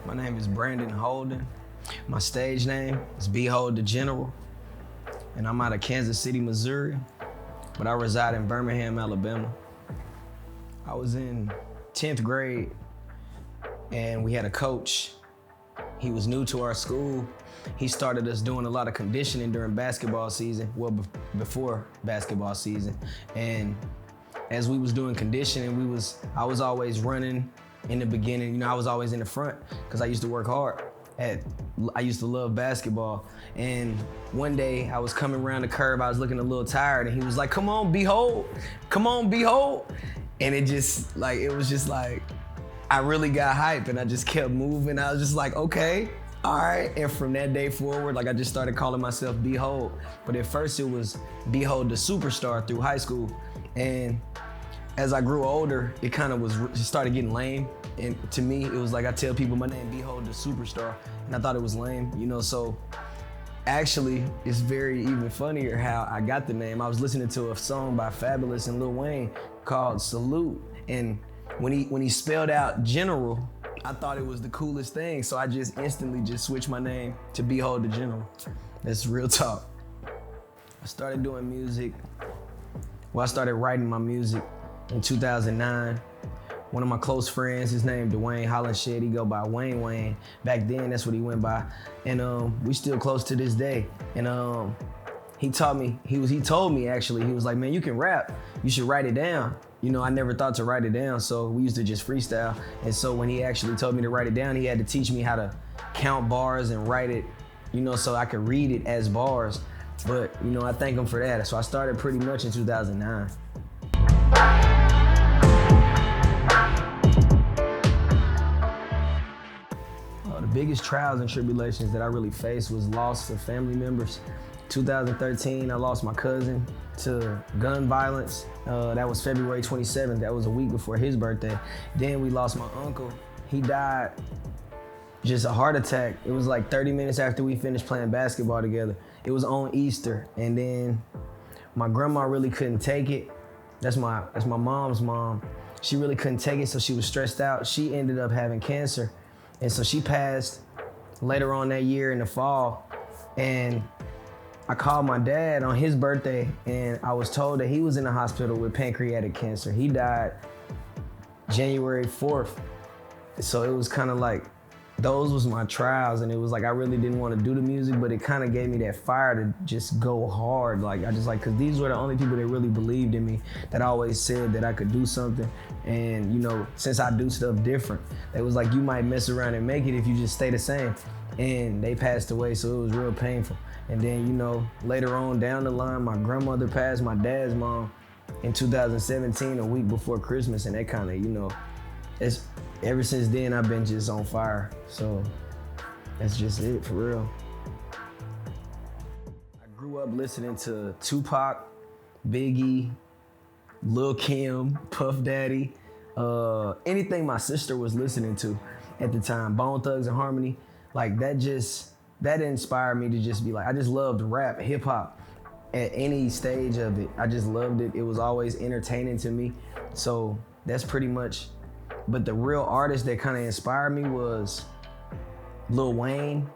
My name is Brandon Holden. My stage name is Behold the General, and I'm out of Kansas City, Missouri, but I reside in Birmingham, Alabama. I was in 10th grade, and we had a coach. He was new to our school. He started us doing a lot of conditioning during basketball season, before basketball season. And as we was doing conditioning, I was always running in the beginning. You know, I was always in the front because I used to work hard. I used to love basketball. And one day I was coming around the curve, I was looking a little tired, and he was like, come on, Behold. And it was just like, I really got hype, and I just kept moving. I was just like, okay, all right. And from that day forward, I just started calling myself Behold. But at first it was Behold the Superstar through high school. And as I grew older, it started getting lame. And to me, it was like I tell people my name, Behold the Superstar, and I thought it was lame, so actually, it's very even funnier how I got the name. I was listening to a song by Fabulous and Lil Wayne called Salute, and when he spelled out General, I thought it was the coolest thing, so I just instantly switched my name to Behold the General. That's real talk. I started doing music. I started writing my music in 2009. One of my close friends, his name Dwayne Hollenshed, he go by Wayne. Back then, that's what he went by. And we still close to this day. And he told me, he was like, man, you can rap, you should write it down. I never thought to write it down, so we used to just freestyle. And so when he actually told me to write it down, he had to teach me how to count bars and write it, so I could read it as bars. But, I thank him for that. So I started pretty much in 2009. The biggest trials and tribulations that I really faced was loss of family members. 2013, I lost my cousin to gun violence. That was February 27th. That was a week before his birthday. Then we lost my uncle. He died just a heart attack. It was like 30 minutes after we finished playing basketball together. It was on Easter. And then my grandma really couldn't take it. That's my mom's mom. She really couldn't take it, so she was stressed out. She ended up having cancer. And so she passed later on that year in the fall. And I called my dad on his birthday, and I was told that he was in the hospital with pancreatic cancer. He died January 4th. So it was kind of like, those was my trials, and it was like I really didn't want to do the music, but it kind of gave me that fire to just go hard. Because these were the only people that really believed in me, that always said that I could do something. And since I do stuff different, it was like, you might mess around and make it if you just stay the same. And they passed away, so it was real painful. And then, later on down the line, my grandmother passed, my dad's mom, in 2017, a week before Christmas, and that kind of, ever since then, I've been just on fire. So that's just it, for real. I grew up listening to Tupac, Biggie, Lil' Kim, Puff Daddy, anything my sister was listening to at the time, Bone Thugs and Harmony. That inspired me to just be like, I just loved rap, hip hop at any stage of it. I just loved it. It was always entertaining to me. So that's pretty much. But the real artist that kind of inspired me was Lil Wayne.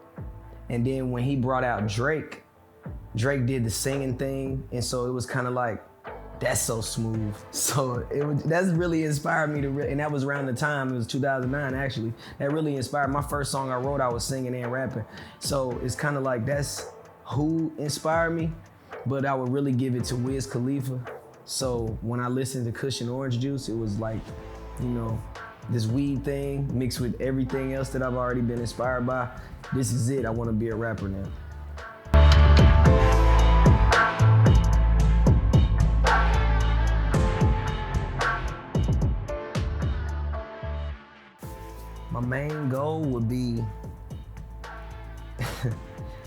And then when he brought out Drake did the singing thing. And so it was kind of like, that's so smooth. So that's really inspired me and that was around the time, it was 2009 actually, that really inspired. My first song I wrote, I was singing and rapping. So it's kind of like, that's who inspired me, but I would really give it to Wiz Khalifa. So when I listened to Kush and Orange Juice, it was like, this weed thing mixed with everything else that I've already been inspired by. This is it, I want to be a rapper now. My main goal would be,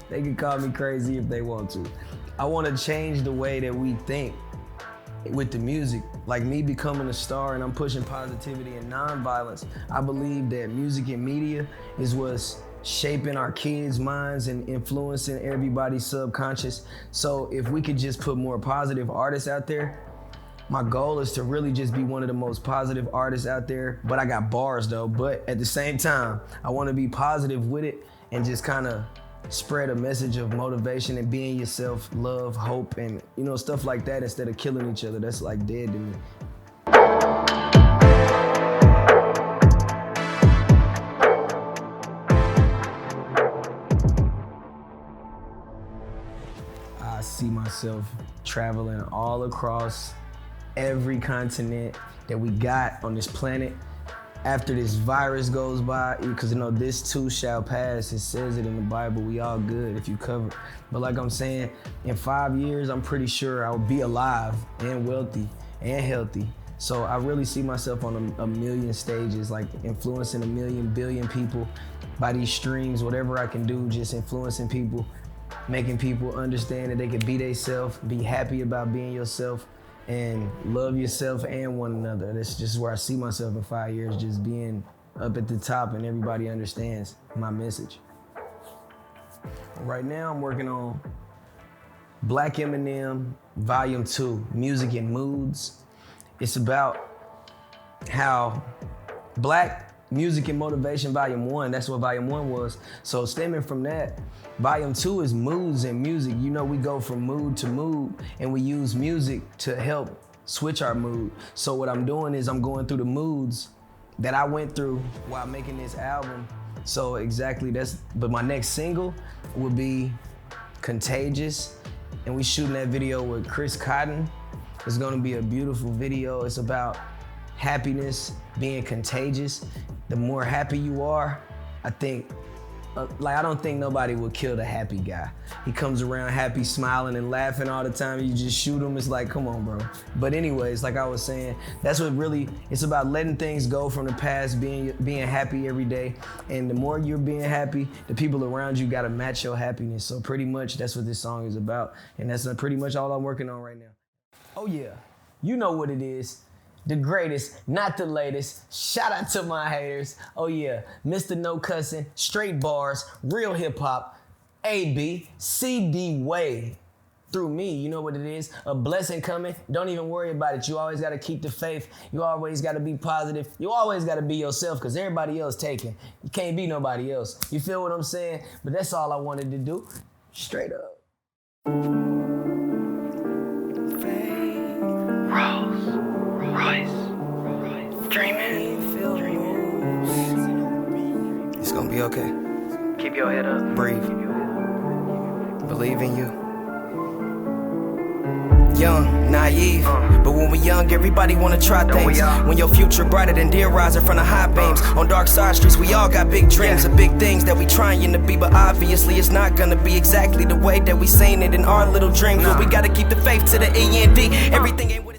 they can call me crazy if they want to. I want to change the way that we think with the music. Like me becoming a star, and I'm pushing positivity and nonviolence. I believe that music and media is what's shaping our kids' minds and influencing everybody's subconscious. So if we could just put more positive artists out there, My goal is to really just be one of the most positive artists out there, but I got bars though. But at the same time, I want to be positive with it and just kind of spread a message of motivation and being yourself, love, hope, and stuff like that instead of killing each other. That's like dead to me. I see myself traveling all across every continent that we got on this planet after this virus goes by, because this too shall pass. It says it in the Bible. We all good if you cover. But like I'm saying, in 5 years, I'm pretty sure I'll be alive and wealthy and healthy. So I really see myself on a million stages, like influencing 1 billion people by these streams, whatever I can do, just influencing people, making people understand that they can be themselves, be happy about being yourself, and love yourself and one another. That's just where I see myself in 5 years, just being up at the top and everybody understands my message. Right now I'm working on Black Eminem Volume 2, Music and Moods. It's about how Black Music and Motivation Volume 1, that's what Volume 1 was. So stemming from that, Volume 2 is moods and music. We go from mood to mood and we use music to help switch our mood. So what I'm doing is I'm going through the moods that I went through while making this album. So exactly but my next single will be Contagious, and we shooting that video with Chris Cotton. It's gonna be a beautiful video. It's about happiness being contagious. The more happy you are, I think, I don't think nobody would kill the happy guy. He comes around happy, smiling and laughing all the time. You just shoot him, it's like, come on, bro. But anyways, like I was saying, that's what really, it's about letting things go from the past, being happy every day. And the more you're being happy, the people around you gotta match your happiness. So pretty much that's what this song is about. And that's pretty much all I'm working on right now. Oh yeah, you know what it is. The greatest, not the latest. Shout out to my haters. Oh yeah, Mr. No Cussing, straight bars, real hip hop, AB, CD way. Through me, you know what it is, a blessing coming. Don't even worry about it. You always gotta keep the faith. You always gotta be positive. You always gotta be yourself, because everybody else taken. You can't be nobody else. You feel what I'm saying? But that's all I wanted to do, straight up. Dreaming. It's gonna be okay. Keep your head up. Breathe. Believe in you. Young, naive, but when we young, everybody wanna try things. When your future brighter than deer rising from the high beams. On dark side streets, we all got big dreams and big things that we trying to be, but obviously it's not gonna be exactly the way that we seen it in our little dreams. But we gotta keep the faith to the end. Everything ain't what